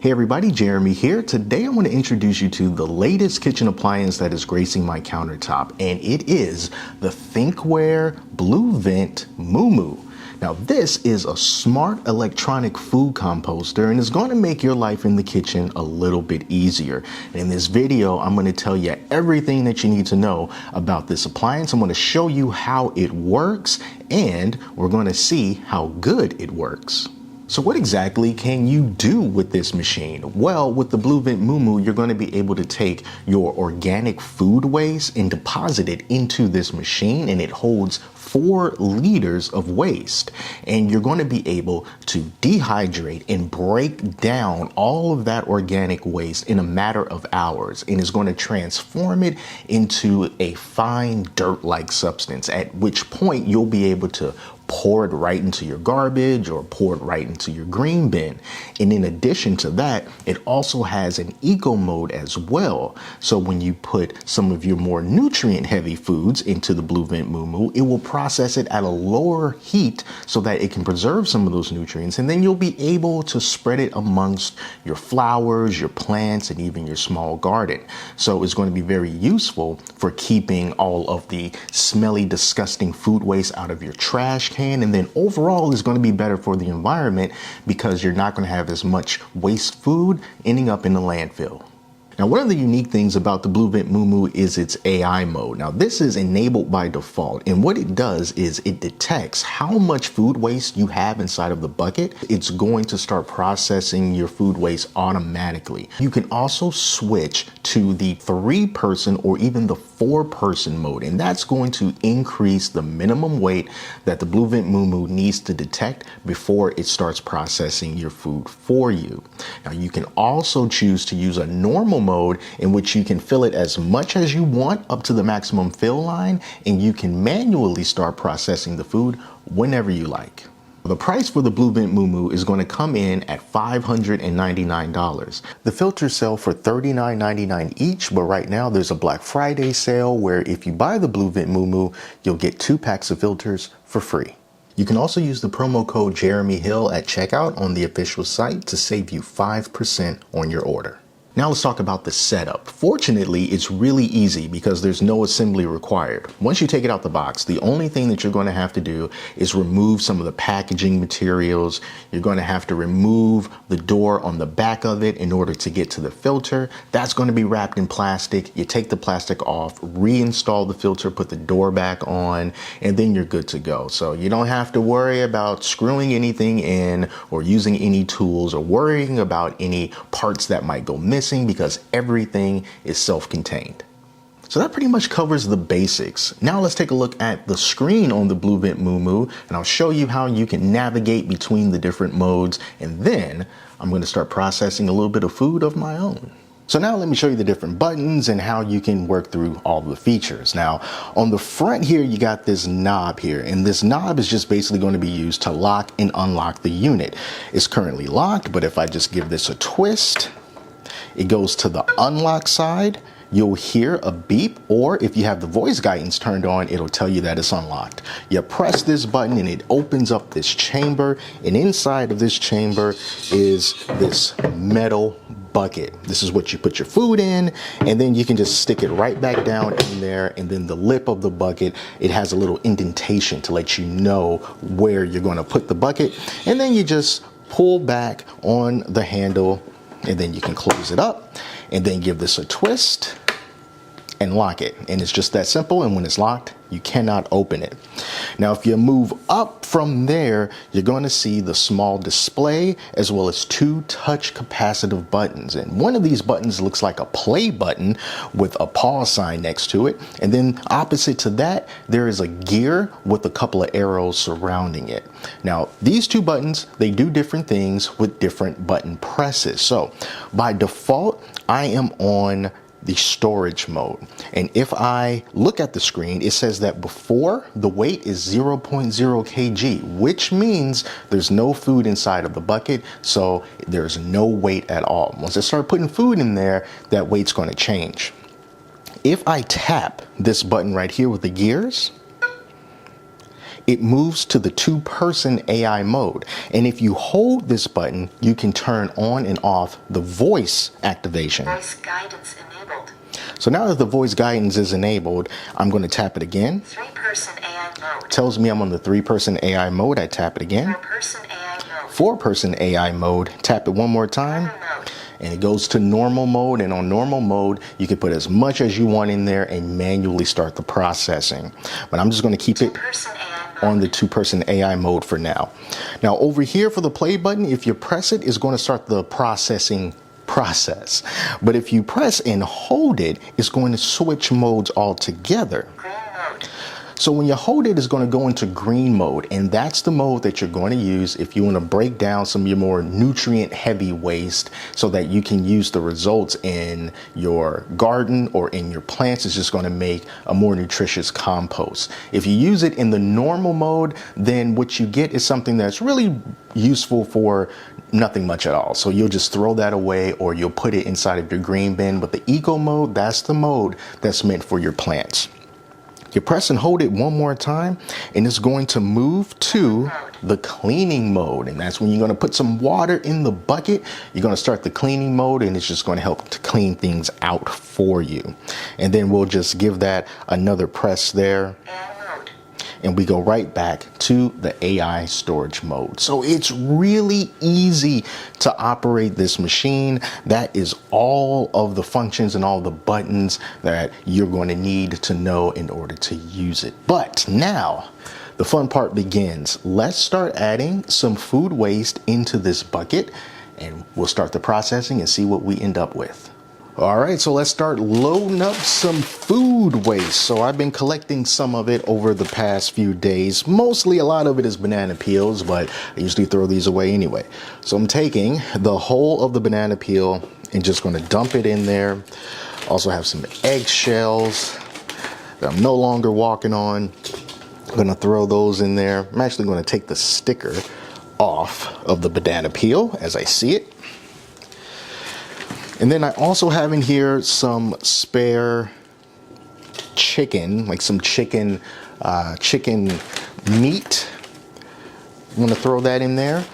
Hey everybody, Jeremy here. Today I want to introduce you to the latest kitchen appliance that is gracing my countertop, and it is the Thinkware BlueVent MUMU. Now this is a smart electronic food composter and is going to make your life in the kitchen a little bit easier. And in this video, I'm going to tell you everything that you need to know about this appliance. I'm going to show you how it works, and we're going to see how good it works. So what exactly can you do with this machine? Well, with the BlueVent MUMU, you're going to be able to take your organic food waste and deposit it into this machine, and it holds 4 liters of waste. And you're going to be able to dehydrate and break down all of that organic waste in a matter of hours, and is going to transform it into a fine dirt-like substance, at which point you'll be able to pour it right into your garbage or pour it right into your green bin. And in addition to that, it also has an eco mode as well. So when you put some of your more nutrient heavy foods into the BlueVent MUMU, it will process it at a lower heat so that it can preserve some of those nutrients. And then you'll be able to spread it amongst your flowers, your plants, and even your small garden. So it's going to be very useful for keeping all of the smelly, disgusting food waste out of your trash can. And then overall is going to be better for the environment because you're not going to have as much waste food ending up in the landfill. Now, one of the unique things about the BlueVent MUMU is its AI mode. Now, this is enabled by default, and what it does is it detects how much food waste you have inside of the bucket. It's going to start processing your food waste automatically. You can also switch to the 3-person or even the 4-person mode, and that's going to increase the minimum weight that the BlueVent MUMU needs to detect before it starts processing your food for you. Now, you can also choose to use a normal mode in which you can fill it as much as you want up to the maximum fill line, and you can manually start processing the food whenever you like. The price for the BlueVent MUMU is going to come in at $599. The filters sell for $39.99 each, but right now there's a Black Friday sale where if you buy the BlueVent MUMU, you'll get 2 packs of filters for free. You can also use the promo code Jeremy Hill at checkout on the official site to save you 5% on your order. Now let's talk about the setup. Fortunately, it's really easy because there's no assembly required. Once you take it out the box, the only thing that you're going to have to do is remove some of the packaging materials. You're going to have to remove the door on the back of it in order to get to the filter. That's going to be wrapped in plastic. You take the plastic off, reinstall the filter, put the door back on, and then you're good to go. So you don't have to worry about screwing anything in or using any tools or worrying about any parts that might go missing, because everything is self-contained. So that pretty much covers the basics. Now let's take a look at the screen on the BlueVent MUMU, and I'll show you how you can navigate between the different modes, and then I'm going to start processing a little bit of food of my own. So now let me show you the different buttons and how you can work through all the features. Now on the front here, you got this knob here, and this knob is just basically going to be used to lock and unlock the unit. It's currently locked, but if I just give this a twist, it goes to the unlock side. You'll hear a beep, or if you have the voice guidance turned on, it'll tell you that it's unlocked. You press this button and it opens up this chamber, and inside of this chamber is this metal bucket. This is what you put your food in, and then you can just stick it right back down in there, and then the lip of the bucket, it has a little indentation to let you know where you're going to put the bucket, and then you just pull back on the handle, and then you can close it up and then give this a twist and lock it. And it's just that simple. And when it's locked, you cannot open it. Now, if you move up from there, you're going to see the small display as well as 2 touch capacitive buttons. And one of these buttons looks like a play button with a pause sign next to it. And then opposite to that, there is a gear with a couple of arrows surrounding it. Now, these 2 buttons, they do different things with different button presses. So by default, I am on the storage mode, and if I look at the screen, it says that before the weight is 0.0 kg, which means there's no food inside of the bucket, so there's no weight at all. Once I start putting food in there, that weight's going to change. If I tap this button right here with the gears, it moves to the 2-person AI mode. And if you hold this button, you can turn on and off the voice activation. Voice guidance enabled. So now that the voice guidance is enabled, I'm going to tap it again. 3-person AI mode. Tells me I'm on the 3-person AI mode. I tap it again. 4-person AI mode. 4-person AI mode. Tap it one more time. Mode. And it goes to normal mode. And on normal mode, you can put as much as you want in there and manually start the processing. But I'm just going to keep it on the 2-person AI mode for now. Now over here for the play button, if you press it, it's going to start the processing process. But if you press and hold it, it's going to switch modes altogether. Green mode. So when you hold it, it's going to go into green mode, and that's the mode that you're going to use if you want to break down some of your more nutrient heavy waste so that you can use the results in your garden or in your plants. It's just going to make a more nutritious compost. If you use it in the normal mode, then what you get is something that's really useful for nothing much at all. So you'll just throw that away or you'll put it inside of your green bin. But the eco mode, that's the mode that's meant for your plants. You press and hold it one more time and it's going to move to the cleaning mode. And that's when you're going to put some water in the bucket. You're going to start the cleaning mode and it's just going to help to clean things out for you. And then we'll just give that another press there. And we go right back to the AI storage mode. So it's really easy to operate this machine. That is all of the functions and all the buttons that you're going to need to know in order to use it. But now the fun part begins. Let's start adding some food waste into this bucket and we'll start the processing and see what we end up with. All right, so let's start loading up some food waste. So I've been collecting some of it over the past few days. Mostly a lot of it is banana peels, but I usually throw these away anyway. So I'm taking the whole of the banana peel and just going to dump it in there. Also have some eggshells that I'm no longer walking on. I'm going to throw those in there. I'm actually going to take the sticker off of the banana peel as I see it. And then I also have in here some spare chicken, like some chicken meat. I'm gonna throw that in there.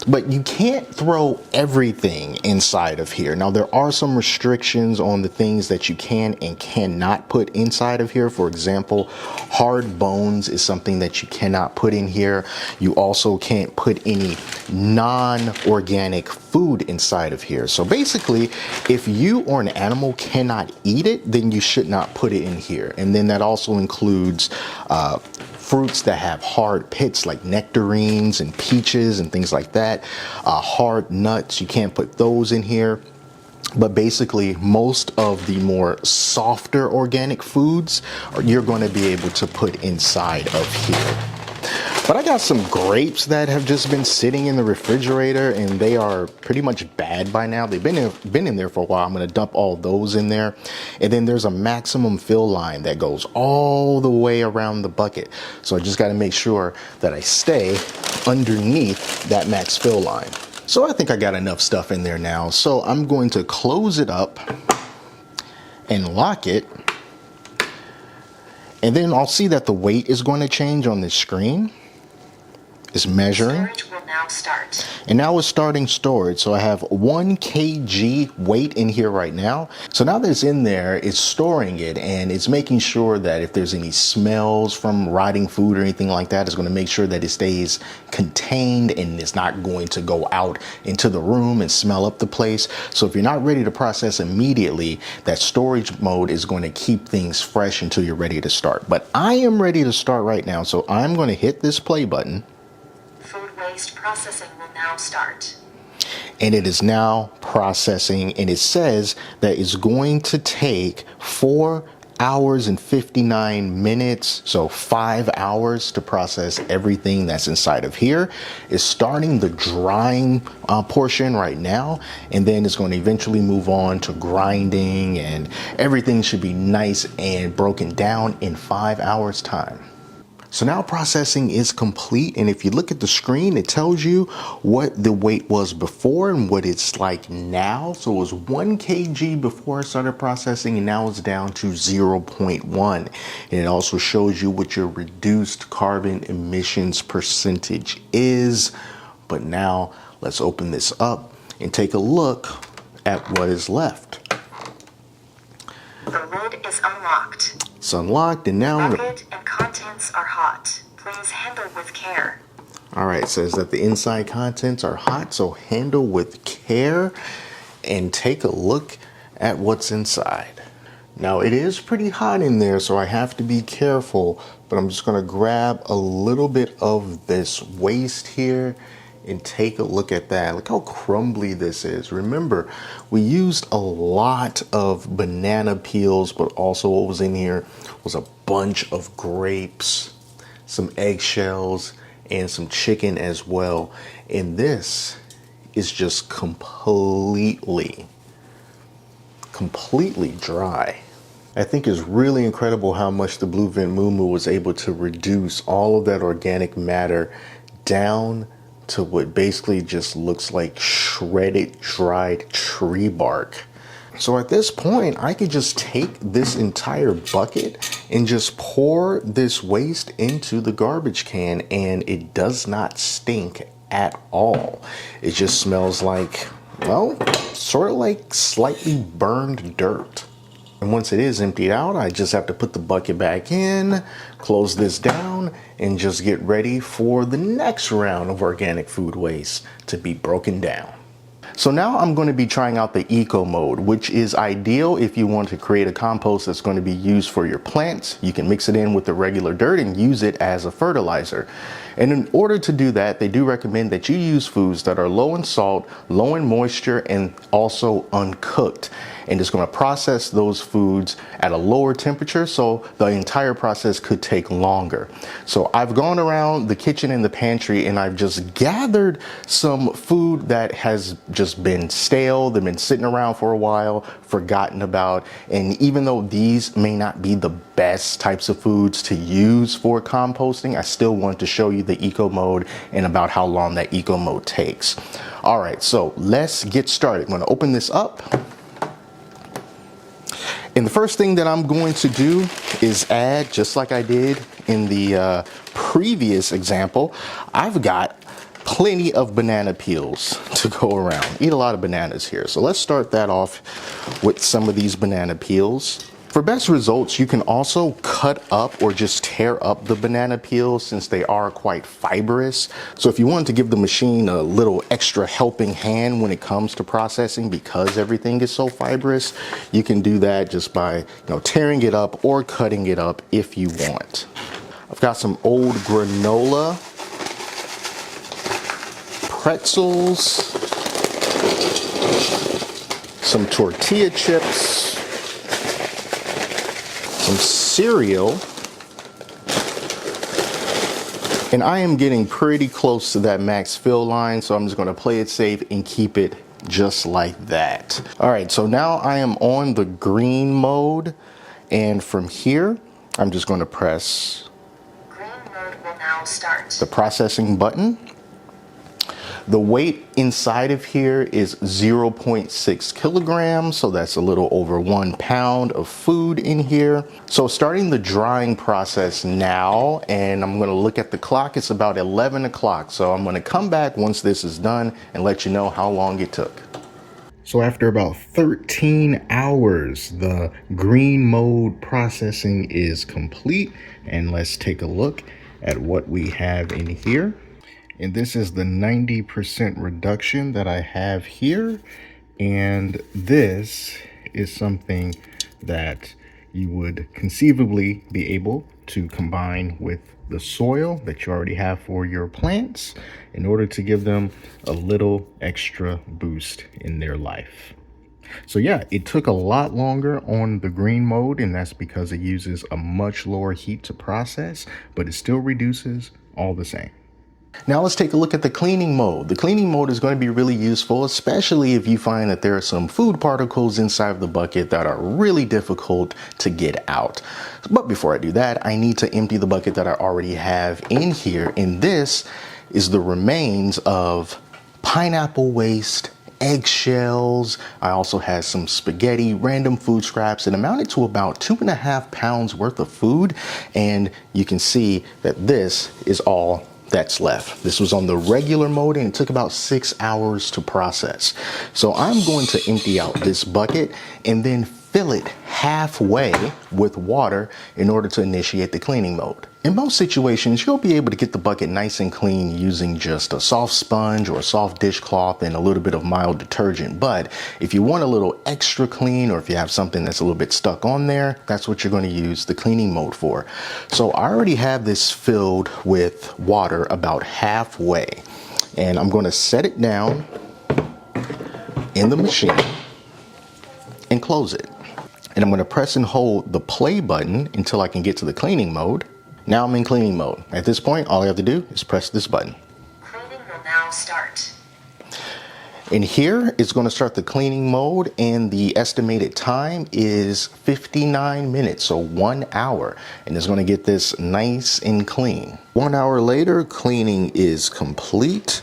But you can't throw everything inside of here. Now, there are some restrictions on the things that you can and cannot put inside of here. For example, hard bones is something that you cannot put in here. You also can't put any non-organic food inside of here. So basically, if you or an animal cannot eat it, then you should not put it in here. And then that also includes fruits that have hard pits like nectarines and peaches and things like that. Hard nuts, you can't put those in here. But basically, most of the more softer organic foods you're going to be able to put inside of here. But I got some grapes that have just been sitting in the refrigerator and they are pretty much bad by now. They've been in there for a while. I'm going to dump all those in there. And then there's a maximum fill line that goes all the way around the bucket. So I just got to make sure that I stay underneath that max fill line. So I think I got enough stuff in there now. So I'm going to close it up and lock it. And then I'll see that the weight is going to change on this screen. It's measuring. Storage will now start. And now it's starting storage. So I have 1 kg weight in here right now. So now that it's in there, it's storing it and it's making sure that if there's any smells from rotting food or anything like that, it's going to make sure that it stays contained and it's not going to go out into the room and smell up the place. So if you're not ready to process immediately, that storage mode is going to keep things fresh until you're ready to start. But I am ready to start right now. So I'm going to hit this play button. Food waste processing will now start. And it is now processing, and it says that it's going to take 4 hours and 59 minutes, so 5 hours to process everything that's inside of here. It's starting the drying portion right now, and then it's going to eventually move on to grinding, and everything should be nice and broken down in 5 hours time. So now processing is complete, and if you look at the screen, it tells you what the weight was before and what it's like now. So it was 1 kg before I started processing, and now it's down to 0.1. And it also shows you what your reduced carbon emissions percentage is. But now let's open this up and take a look at what is left. The lid is unlocked. It's unlocked, and now Bucket and contents are hot. Please handle with care. all right, it says that the inside contents are hot, so handle with care and take a look at what's inside. Now it is pretty hot in there, so I have to be careful, but I'm just gonna grab a little bit of this waste here and take a look at that. Look how crumbly this is. Remember, we used a lot of banana peels, but also what was in here was a bunch of grapes, some eggshells, and some chicken as well. And this is just completely dry. I think it's really incredible how much the BlueVent MUMU was able to reduce all of that organic matter down to what basically just looks like shredded dried tree bark. So at this point, I could just take this entire bucket and just pour this waste into the garbage can, and it does not stink at all. It just smells like, well, sort of like slightly burned dirt. And once it is emptied out, I just have to put the bucket back in, close this down, and just get ready for the next round of organic food waste to be broken down. So now I'm going to be trying out the eco mode, which is ideal if you want to create a compost that's going to be used for your plants. You can mix it in with the regular dirt and use it as a fertilizer. And in order to do that, they do recommend that you use foods that are low in salt, low in moisture, and also uncooked. And it's going to process those foods at a lower temperature, so the entire process could take longer. So I've gone around the kitchen and the pantry, and I've just gathered some food that has just been stale, they've been sitting around for a while, forgotten about. And even though these may not be the best types of foods to use for composting, I still want to show you the eco mode and about how long that eco mode takes. All right, so let's get started. I'm going to open this up. And the first thing that I'm going to do is add, just like I did in the previous example, I've got plenty of banana peels to go around. Eat a lot of bananas here. So let's start that off with some of these banana peels. For best results, you can also cut up or just tear up the banana peels since they are quite fibrous. So if you want to give the machine a little extra helping hand when it comes to processing because everything is so fibrous, you can do that just by tearing it up or cutting it up if you want. I've got some old granola, pretzels, some tortilla chips, some cereal, and I am getting pretty close to that max fill line, so I'm just going to play it safe and keep it just like that. All right, so now I am on the green mode, and from here I'm just going to press Green mode will now start. the processing button. The weight inside of here is 0.6 kilograms, so that's a little over 1 pound of food in here. So starting the drying process now, and I'm gonna look at the clock, it's about 11 o'clock. So I'm gonna come back once this is done and let you know how long it took. So after about 13 hours, the green mode processing is complete. And let's take a look at what we have in here. And this is the 90% reduction that I have here. And this is something that you would conceivably be able to combine with the soil that you already have for your plants in order to give them a little extra boost in their life. So yeah, it took a lot longer on the green mode, and that's because it uses a much lower heat to process, but it still reduces all the same. Now let's take a look at the cleaning mode. The cleaning mode is going to be really useful, especially if you find that there are some food particles inside of the bucket that are really difficult to get out. But before I do that, I need to empty the bucket that I already have in here. And this is the remains of pineapple waste, eggshells. I also had some spaghetti, random food scraps. It amounted to about 2.5 pounds worth of food. And you can see that this is all that's left. This was on the regular mode and it took about 6 hours to process. So I'm going to empty out this bucket and then fill it halfway with water in order to initiate the cleaning mode. In most situations, you'll be able to get the bucket nice and clean using just a soft sponge or a soft dishcloth and a little bit of mild detergent. But if you want a little extra clean, or if you have something that's a little bit stuck on there, that's what you're going to use the cleaning mode for. So I already have this filled with water about halfway, and I'm going to set it down in the machine and close it. And I'm going to press and hold the play button until I can get to the cleaning mode. Now I'm in cleaning mode. At this point, all I have to do is press this button. Cleaning will now start. And here it's going to start the cleaning mode, and the estimated time is 59 minutes, so 1 hour. And it's going to get this nice and clean. 1 hour later, cleaning is complete.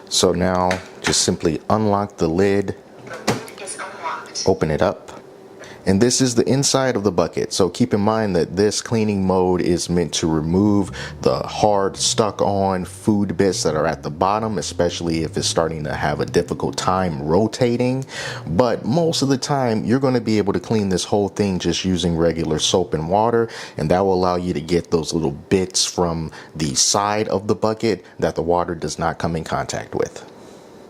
So now just simply unlock the lid, The lid is unlocked. open it up. And this is the inside of the bucket. So keep in mind that this cleaning mode is meant to remove the hard stuck on food bits that are at the bottom, especially if it's starting to have a difficult time rotating. But most of the time you're going to be able to clean this whole thing just using regular soap and water, and that will allow you to get those little bits from the side of the bucket that the water does not come in contact with.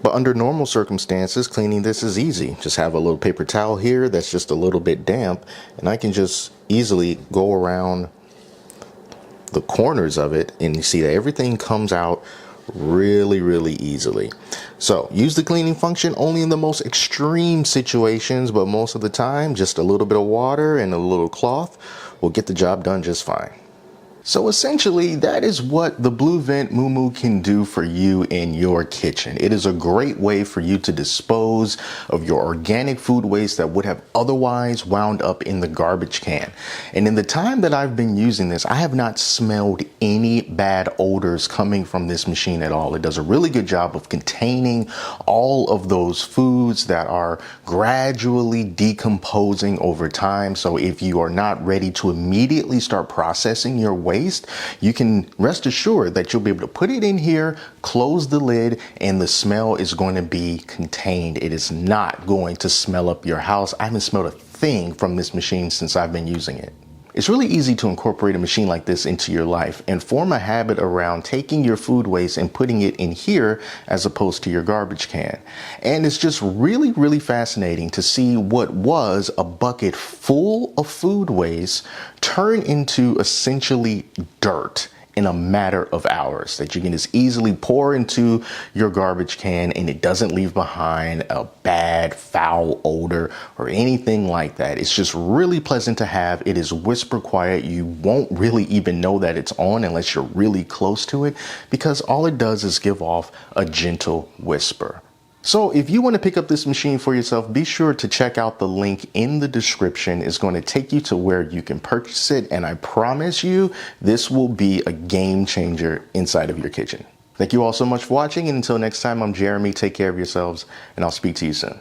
But under normal circumstances, cleaning this is easy. Just have a little paper towel here that's just a little bit damp, and I can just easily go around the corners of it, and you see that everything comes out really easily. So use the cleaning function only in the most extreme situations, but most of the time just a little bit of water and a little cloth will get the job done just fine. So essentially, that is what the BlueVent MUMU can do for you in your kitchen. It is a great way for you to dispose of your organic food waste that would have otherwise wound up in the garbage can. And in the time that I've been using this, I have not smelled any bad odors coming from this machine at all. It does a really good job of containing all of those foods that are gradually decomposing over time. So if you are not ready to immediately start processing your waste, you can rest assured that you'll be able to put it in here, close the lid, and the smell is going to be contained. It is not going to smell up your house. I haven't smelled a thing from this machine since I've been using it. It's really easy to incorporate a machine like this into your life and form a habit around taking your food waste and putting it in here as opposed to your garbage can. And it's just really fascinating to see what was a bucket full of food waste turn into essentially dirt in a matter of hours that you can just easily pour into your garbage can, and it doesn't leave behind a bad, foul odor or anything like that. It's just really pleasant to have. It is whisper quiet. You won't really even know that it's on unless you're really close to it, because all it does is give off a gentle whisper. So if you want to pick up this machine for yourself, be sure to check out the link in the description. It's going to take you to where you can purchase it, and I promise you this will be a game changer inside of your kitchen. Thank you all so much for watching, and until next time, I'm Jeremy. Take care of yourselves, and I'll speak to you soon.